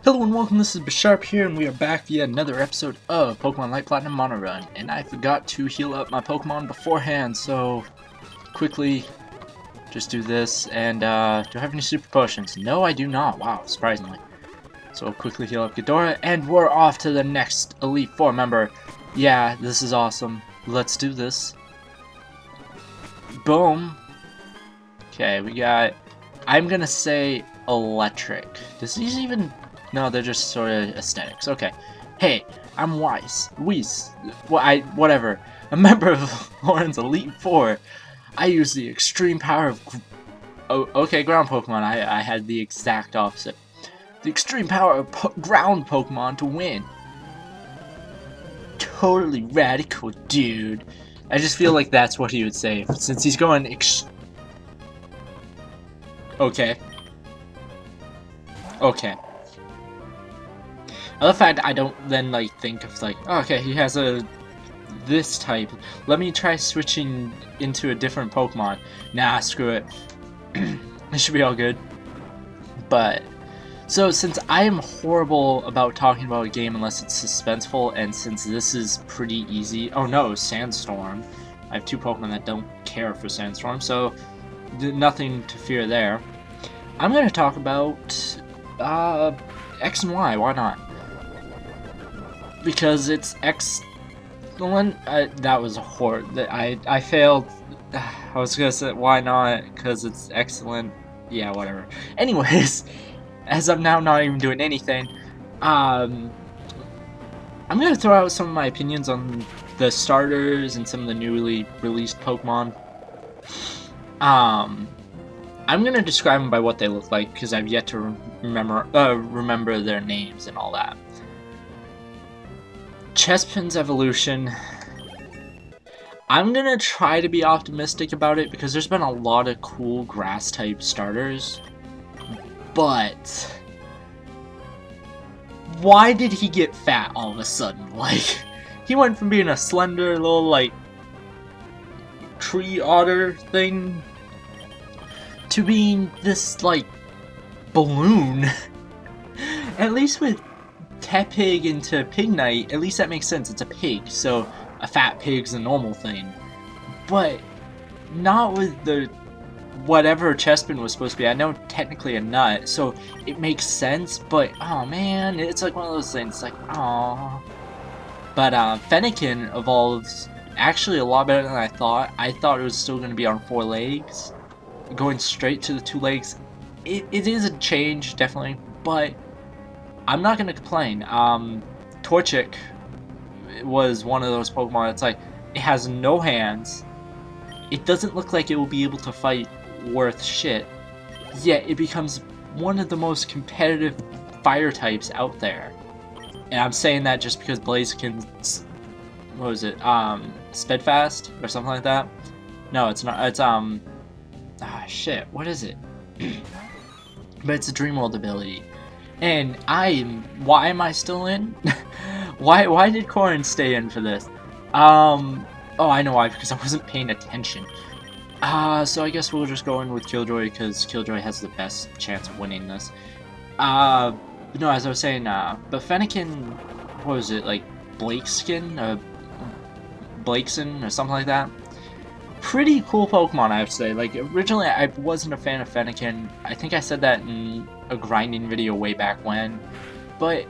Hello and welcome, this is Bisharp here, and we are back via another episode of Pokemon Light Platinum Mono Run. And I forgot to heal up my Pokemon beforehand, so quickly just do this. And do I have any super potions? No, I do not. Wow, surprisingly. So quickly heal up Ghidorah, and we're off to the next Elite Four member. Yeah, this is awesome. Let's do this. Boom. Okay, we got, I'm gonna say electric. Does these even... No, they're just sort of aesthetics. Okay. Hey, I'm Weiss. Whatever. A member of Lauren's Elite Four. I use the extreme power of... okay, ground Pokemon. I had the exact opposite. The extreme power of ground Pokemon to win. Totally radical, dude. I just feel like that's what he would say, since he's going Okay. Okay. I love the fact I don't then like think of like, oh, okay, he has this type. Let me try switching into a different Pokemon. Nah, screw it. It should be all good. But so since I am horrible about talking about a game unless it's suspenseful, and since this is pretty easy. Oh no, Sandstorm. I have two Pokemon that don't care for Sandstorm, so nothing to fear there. I'm gonna talk about X and Y. Why not? Because it's excellent. That was a I failed. I was gonna say why not? Because it's excellent. Yeah, whatever. Anyways, as I'm now not even doing anything, I'm gonna throw out some of my opinions on the starters and some of the newly released Pokemon. I'm gonna describe them by what they look like because I've yet to remember their names and all that. Chespin's evolution. I'm gonna try to be optimistic about it because there's been a lot of cool grass type starters, but why did he get fat all of a sudden? Like, he went from being a slender little like tree otter thing to being this like balloon. At least with Tepig into Pignite, at least that makes sense. It's a pig, so a fat pig's a normal thing. But not with the whatever Chespin was supposed to be. I know technically a nut, so it makes sense, but oh man, it's like one of those things, like oh. But Fennekin evolves actually a lot better than I thought. I thought it was still going to be on 4 legs. Going straight to the 2 legs. It is a change, definitely, but I'm not going to complain. Torchic was one of those Pokemon. It's like, it has no hands. It doesn't look like it will be able to fight worth shit. Yet it becomes one of the most competitive fire types out there. And I'm saying that just because Blaziken's, what was it? Steadfast or something like that? No, it's not. It's shit. What is it? But it's a Dreamworld ability. And why am I still in? why did Corrin stay in for this? Oh, I know why, because I wasn't paying attention. So I guess we'll just go in with Killjoy, because Killjoy has the best chance of winning this. No, as I was saying, but Fennekin, what was it, like, Blakeson, or something like that? Pretty cool Pokemon, I have to say. Like, originally I wasn't a fan of Fennekin. I think I said that in a grinding video way back when. But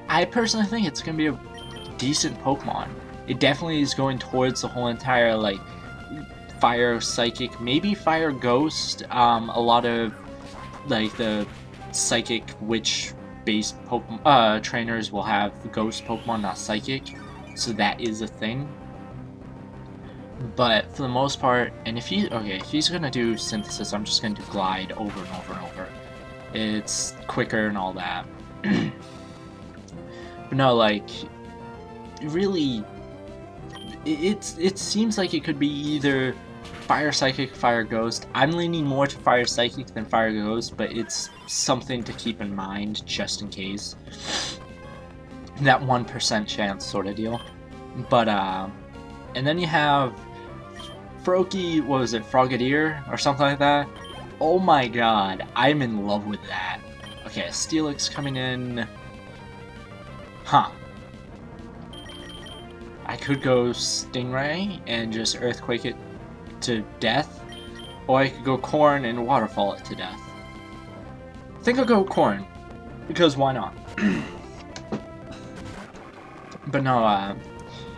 I personally think it's going to be a decent Pokemon. It definitely is going towards the whole entire, like, Fire Psychic, maybe Fire Ghost. A lot of, like, the Psychic Witch-based trainers will have Ghost Pokemon, not Psychic. So that is a thing. But for the most part, and if he's gonna do Synthesis, I'm just gonna do Glide over and over and over. It's quicker and all that. But no, like, really, it seems like it could be either Fire Psychic, Fire Ghost. I'm leaning more to Fire Psychic than Fire Ghost, but it's something to keep in mind just in case. That 1% chance sort of deal. But and then you have Froakie, what was it, Frogadier or something like that? Oh my god, I'm in love with that. Okay, Steelix coming in. Huh. I could go Stingray and just Earthquake it to death, or I could go Corn and Waterfall it to death. I think I'll go Corn, because why not? But no,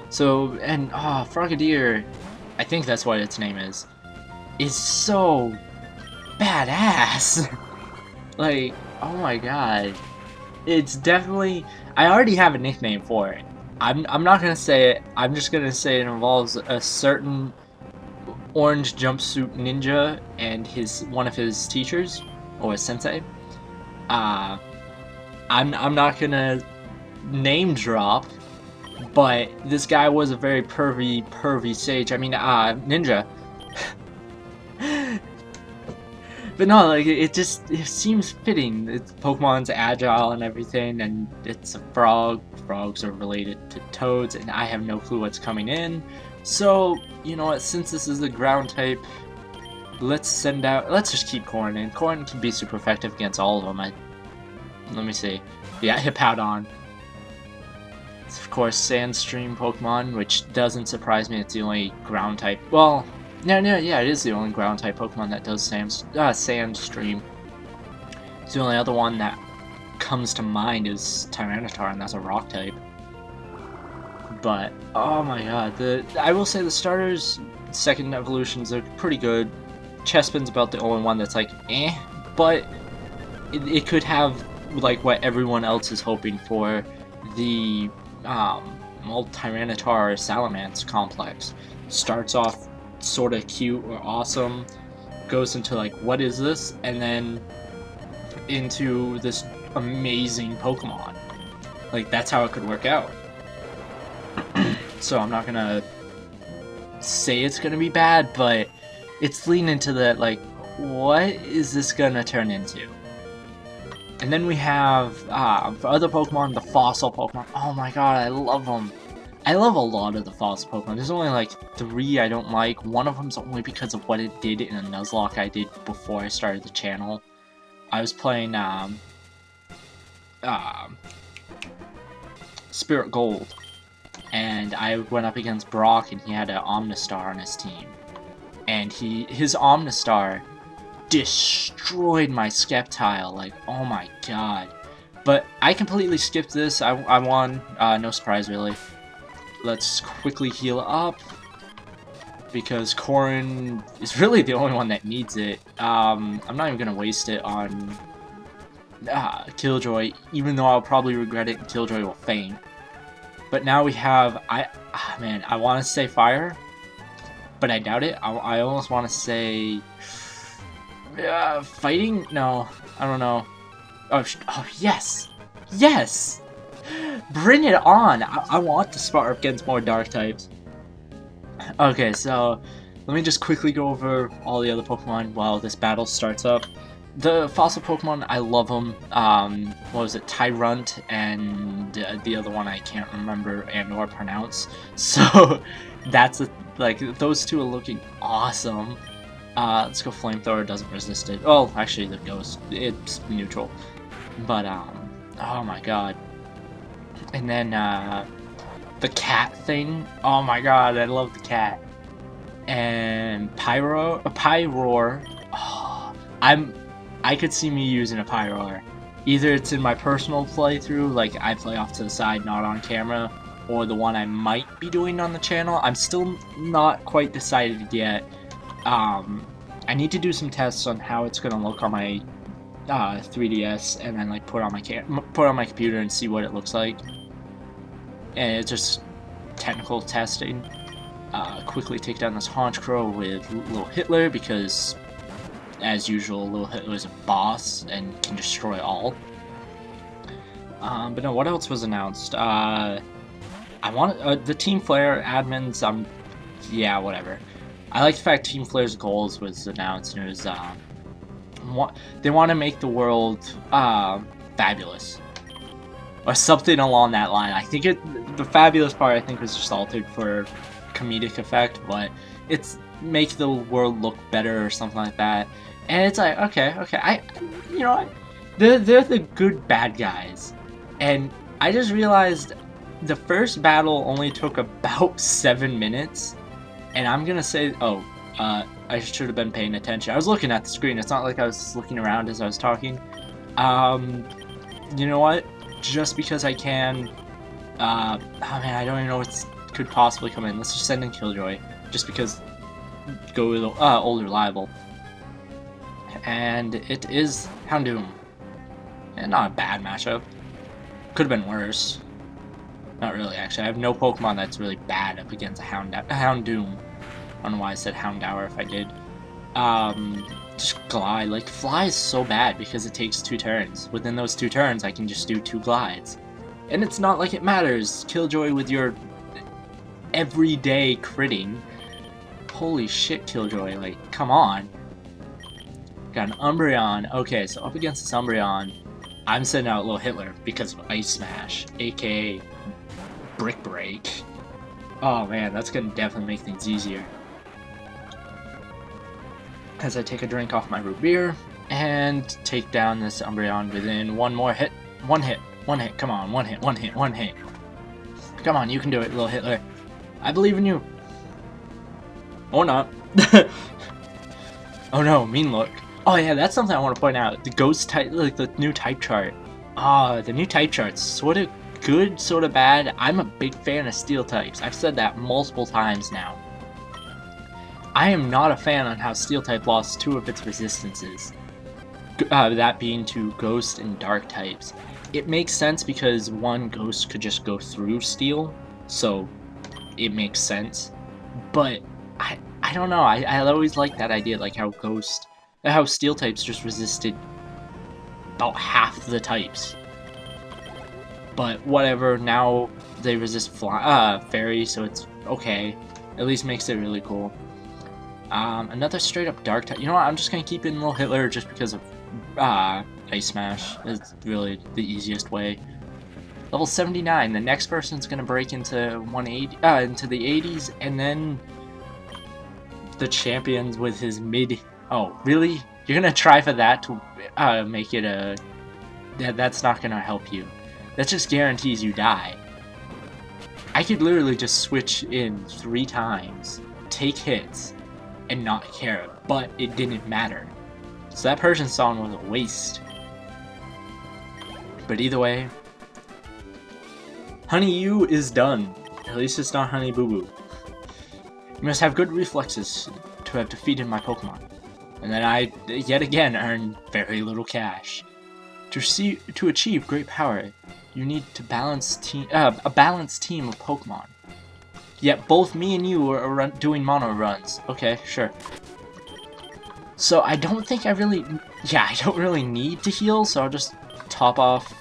so, and, Frogadier, I think that's what its name is so badass. Like, oh my god. It's definitely, I already have a nickname for it. I'm not gonna say it, I'm just gonna say it involves a certain orange jumpsuit ninja and one of his teachers, or his sensei. I'm not gonna name drop, but this guy was a very pervy sage. I mean, ninja. But no, like, it seems fitting. Pokemon's agile and everything, and it's a frog. Frogs are related to toads, and I have no clue what's coming in. So, you know what, since this is a ground type, let's just keep Corn in. Corn can be super effective against all of them. Let me see. Yeah, Hippowdon. It's, of course, Sandstream Pokemon, which doesn't surprise me. It's the only ground type. Well, yeah, it is the only ground type Pokemon that does Sandstream. It's the only other one that comes to mind is Tyranitar, and that's a rock type. But oh my god, I will say the starters, second evolutions are pretty good. Chespin's about the only one that's like but it could have like what everyone else is hoping for, the Tyranitar Salamence complex. Starts off sort of cute or awesome, goes into like, what is this, and then into this amazing Pokemon. Like, that's how it could work out. So I'm not gonna say it's gonna be bad, but it's leaning into that, like, what is this gonna turn into? And then we have, for other Pokemon, the fossil Pokemon. Oh my god, I love them. I love a lot of the fossil Pokemon. There's only like 3 I don't like. One of them's only because of what it did in a Nuzlocke I did before I started the channel. I was playing, Spirit Gold, and I went up against Brock, and he had an Omnistar on his team. And his Omnistar destroyed my Sceptile, like, oh my god. But I completely skipped this. I won, no surprise really. Let's quickly heal up, because Corrin is really the only one that needs it. I'm not even gonna waste it on Killjoy, even though I'll probably regret it and Killjoy will faint. But now we have, man, I want to say Fire, but I doubt it. I almost want to say Fighting? No, I don't know. Oh, yes! Yes! Bring it on! I want to spar up against more dark types. Okay, so let me just quickly go over all the other Pokemon while this battle starts up. The fossil Pokemon, I love them. What was it? Tyrunt and the other one I can't remember and or pronounce. So that's like, those two are looking awesome. Let's go Flamethrower. Doesn't resist it. Oh, actually, the Ghost, it's neutral. But oh my god. And then the cat thing. Oh my god, I love the cat. And Pyroar. Oh, I could see me using a Pyroar. Either it's in my personal playthrough, like I play off to the side, not on camera, or the one I might be doing on the channel. I'm still not quite decided yet. I need to do some tests on how it's gonna look on my 3DS, and then like put on my computer and see what it looks like. And it's just technical testing. Quickly take down this Honchkrow with Little Hitler, because as usual, Little Hitler is a boss and can destroy all. But no, what else was announced? I want the Team Flare admins. Yeah, whatever. I like the fact Team Flare's goals was announced, and it was they want to make the world fabulous, or something along that line. I think the fabulous part I think was just altered for comedic effect, but it's make the world look better or something like that. And it's like, okay, you know what? They're the good bad guys. And I just realized the first battle only took about 7 minutes. And I'm gonna say, oh, I should have been paying attention. I was looking at the screen. It's not like I was looking around as I was talking. You know what? Just because I can, oh man, I don't even know what could possibly come in. Let's just send in Killjoy, just because go with old reliable. And it is Houndoom. And not a bad matchup. Could have been worse. Not really, actually. I have no Pokemon that's really bad up against a Houndoom. I don't know why I said Houndour if I did. Just Glide. Like, Fly is so bad because it takes 2 turns. Within those 2 turns, I can just do 2 Glides. And it's not like it matters. Killjoy with your everyday critting. Holy shit, Killjoy. Like, come on. Got an Umbreon. Okay, so up against this Umbreon, I'm sending out Little Hitler because of Ice Smash, aka Brick Break. Oh man, that's gonna definitely make things easier. As I take a drink off my root beer and take down this Umbreon within 1 more hit. 1 hit. 1 hit. Come on. 1 hit. 1 hit. 1 hit. Come on, you can do it, Little Hitler. I believe in you. Or not. Oh no, mean look. Oh yeah, that's something I want to point out. The ghost type, like the new type chart. The new type chart's sort of good, sort of bad. I'm a big fan of steel types. I've said that multiple times now. I am not a fan on how steel type lost 2 of its resistances. That being to ghost and dark types. It makes sense because one ghost could just go through steel, so it makes sense. But I don't know. I always like that idea, like how steel types just resisted about half the types. But whatever, now they resist fairy, so it's okay. At least makes it really cool. Another straight up dark type. You know what? I'm just gonna keep in Little Hitler just because of Ice Smash. It's really the easiest way. Level 79. The next person's gonna break into 180, into the 80s, and then the champions with his mid. Oh, really? You're gonna try for that to make it a? That's not gonna help you. That just guarantees you die. I could literally just switch in 3 times, take hits, and not care, but it didn't matter. So that Persian song was a waste. But either way, Honey U is done. At least it's not Honey Boo Boo. You must have good reflexes to have defeated my Pokemon. And then I, yet again, earn very little cash. To achieve great power, you need to a balanced team of Pokemon. Yet both me and you are doing mono runs. Okay, sure. So I don't think I don't really need to heal, so I'll just top off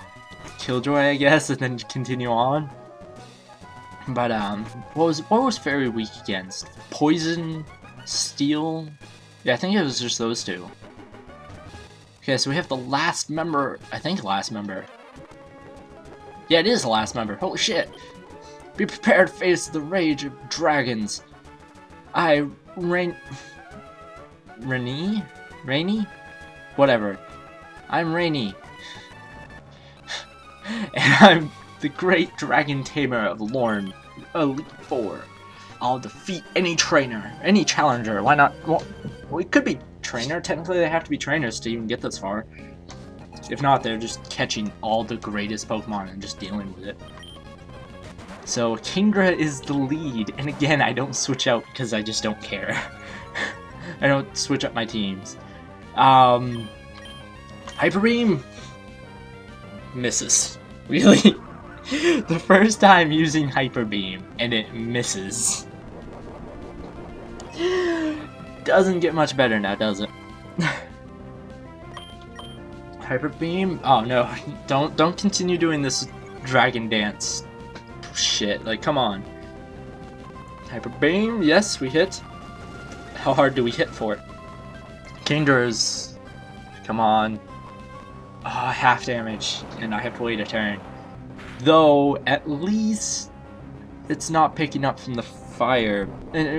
Killjoy, I guess, and then continue on. But what was Fairy weak against? Poison, Steel? Yeah, I think it was just those 2. Okay, so we have the last member. I think last member. Yeah, it is the last member. Holy shit! Be prepared to face the rage of dragons. Rainy? Whatever. I'm Rainy. And I'm the great dragon tamer of Lorne, Elite 4. I'll defeat any trainer, any challenger. Why not? Well, it could be trainer. Technically, they have to be trainers to even get this far. If not, they're just catching all the greatest Pokemon and just dealing with it. So, Kingdra is the lead. And again, I don't switch out because I just don't care. I don't switch up my teams. Hyper Beam misses. Really? The first time using Hyper Beam, and it misses. Doesn't get much better now, does it? Hyper Beam? Oh no, don't continue doing this dragon dance shit. Like, come on. Hyper Beam, yes, we hit. How hard do we hit for it? Kingdra's, come on. Half damage, and I have to wait a turn. Though, at least it's not picking up from the fire,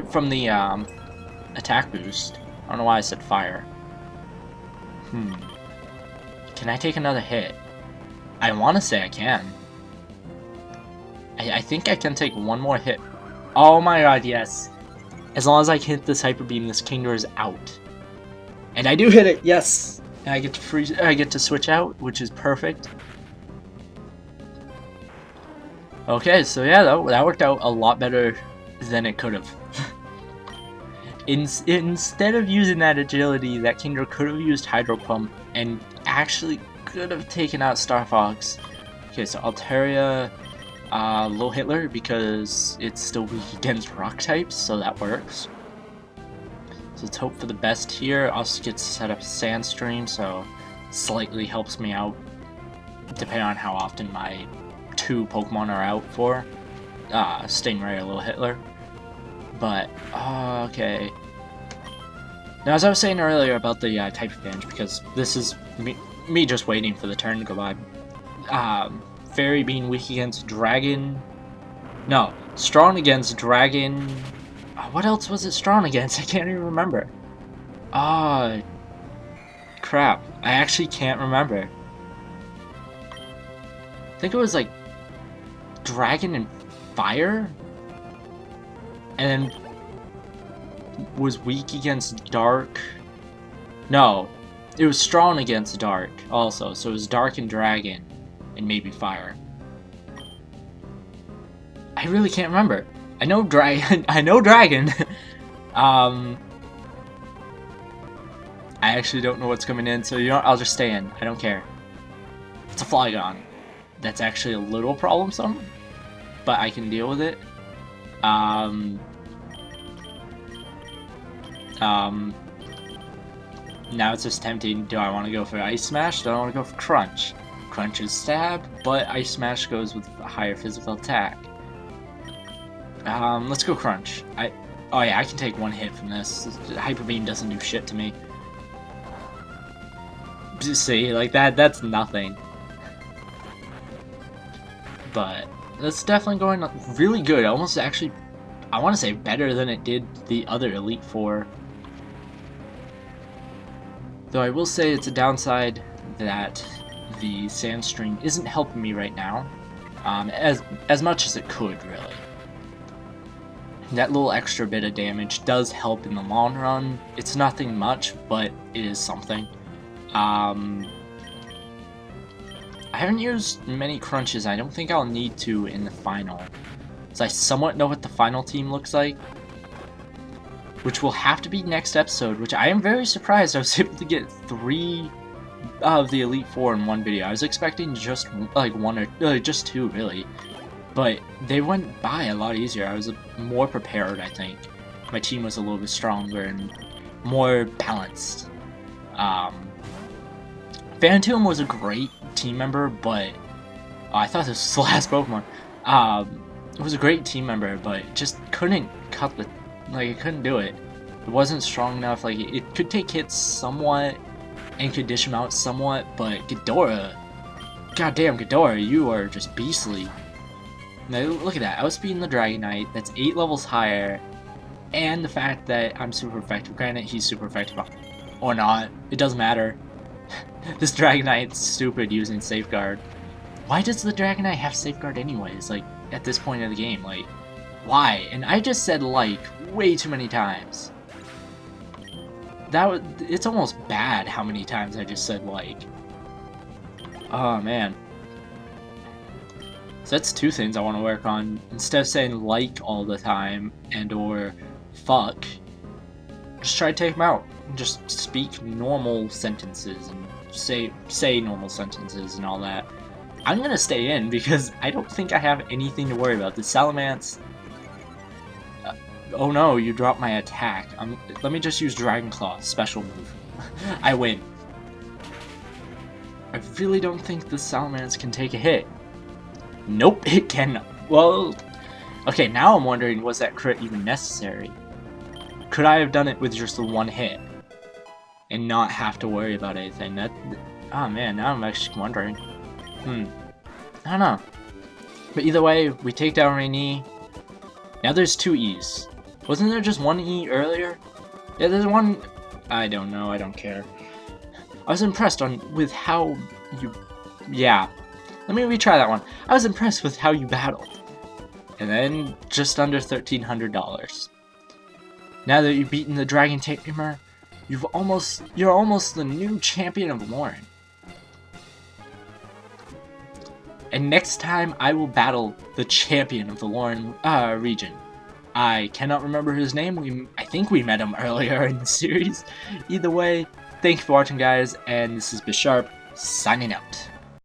from the attack boost. I don't know why I said fire. Can I take another hit? I want to say I can. I think I can take one more hit. Oh my god, yes. As long as I hit this Hyper Beam, this Kingdra is out. And I do hit it, yes! And I get to freeze. I get to switch out, which is perfect. Okay, so yeah, that worked out a lot better than it could have. Instead of using that agility, that Kingdra could have used Hydro Pump and actually could have taken out Star Fox. Okay, so Altaria, Low Hitler because it's still weak against rock types, so that works. So let's hope for the best here. Also gets set up Sandstream, so slightly helps me out depending on how often my 2 Pokemon are out for. Stingray or Little Hitler. But, okay. Now, as I was saying earlier about the type advantage, because this is me just waiting for the turn to go by. Fairy being weak against Dragon. No, strong against Dragon. What else was it strong against? I can't even remember. Crap. I actually can't remember. I think it was like Dragon and Fire? And then was weak against Dark. No, it was strong against Dark also. So it was Dark and Dragon and maybe Fire. I really can't remember. I know Dragon. I know Dragon. I actually don't know what's coming in, so you know what? I'll just stay in. I don't care. It's a Flygon. That's actually a little problemsome, but I can deal with it. Now it's just tempting. Do I want to go for Ice Smash? Do I want to go for Crunch? Crunch is stab, but Ice Smash goes with a higher physical attack. Let's go Crunch. Oh yeah, I can take one hit from this. Hyper Beam doesn't do shit to me. Just see, like that's nothing. But that's definitely going really good. Almost actually, I want to say better than it did the other Elite Four. Though I will say it's a downside that the Sandstream isn't helping me right now, as much as it could, really. That little extra bit of damage does help in the long run. It's nothing much, but it is something. I haven't used many crunches. I don't think I'll need to in the final, so I somewhat know what the final team looks like, which will have to be next episode, which I am very surprised I was able to get 3 of the Elite Four in one video. I was expecting just like 1 or just 2 really, but they went by a lot easier. I was more prepared, I think. My team was a little bit stronger and more balanced. Phantom was a great team member, but I thought this was the last Pokemon. It was a great team member, but just couldn't cut the, like, it couldn't do it. It wasn't strong enough. Like, it could take hits somewhat and could dish them out somewhat, but Ghidorah, goddamn Ghidorah, you are just beastly. Now look at that, outspeeding the Dragonite, that's 8 levels higher, and the fact that I'm super effective. Granted, he's super effective, or not, it doesn't matter. This Dragonite's stupid using Safeguard. Why does the Dragonite have Safeguard anyways, like, at this point of the game? Like, why? And I just said like way too many times. It's almost bad how many times I just said like. Oh man. So that's 2 things I want to work on. Instead of saying like all the time and or fuck, just try to take them out. Just speak normal sentences and say normal sentences and all that. I'm gonna stay in because I don't think I have anything to worry about. The Salamence. Oh no, you dropped my attack. Let me just use Dragon Claw, special move. I win. I really don't think the Salamence can take a hit. Nope, it cannot. Well, okay, now I'm wondering, was that crit even necessary? Could I have done it with just the 1 hit and not have to worry about anything? Oh man, now I'm actually wondering. I don't know. But either way, we take down Rainy. Now there's 2 E's. Wasn't there just 1 E earlier? Yeah, there's 1... I don't know, I don't care. I was impressed with how you... Yeah. Let me retry that one. I was impressed with how you battled. And then, just under $1,300. Now that you've beaten the Dragon Tamer, you're almost the new champion of Lauren. And next time, I will battle the champion of the Lauren region. I cannot remember his name. I think we met him earlier in the series. Either way, thank you for watching, guys, and this is Bisharp, signing out.